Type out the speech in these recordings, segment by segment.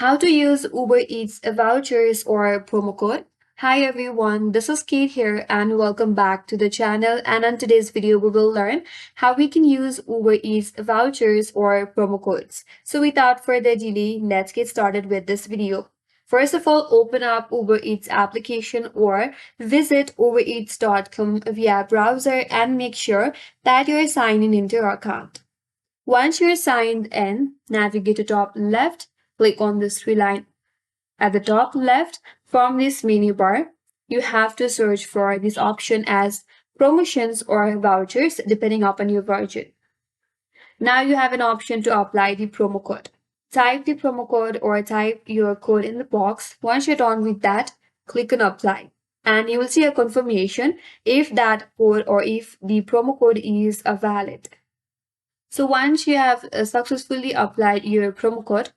How to use Uber Eats vouchers or promo code. Hi everyone, this is Kate here and welcome back to the channel, and on today's video we will learn how we can use Uber Eats vouchers or promo codes. So without further delay, let's get started with this video. First of all, open up Uber Eats application or visit ubereats.com via browser and make sure that you're signed in into your account. Once you're signed in, navigate to top left, click on this three line at the top left. From this menu bar, you have to search for this option as promotions or vouchers depending upon your version. Now you have an option to apply the promo code. Type the promo code or type your code in the box. Once you're done with that, click on apply. And you will see a confirmation if that code or if the promo code is valid. So once you have successfully applied your promo code,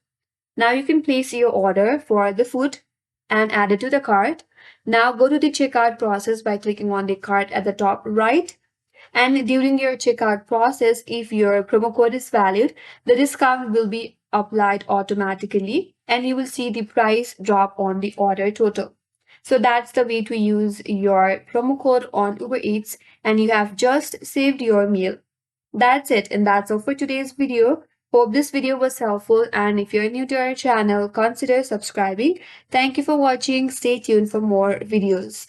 now you can place your order for the food and add it to the cart. Now go to the checkout process by clicking on the cart at the top right. And during your checkout process, if your promo code is valid, the discount will be applied automatically and you will see the price drop on the order total. So that's the way to use your promo code on Uber Eats, and you have just saved your meal. That's it, and that's all for today's video. Hope this video was helpful, and if you're new to our channel, consider subscribing. Thank you for watching. Stay tuned for more videos.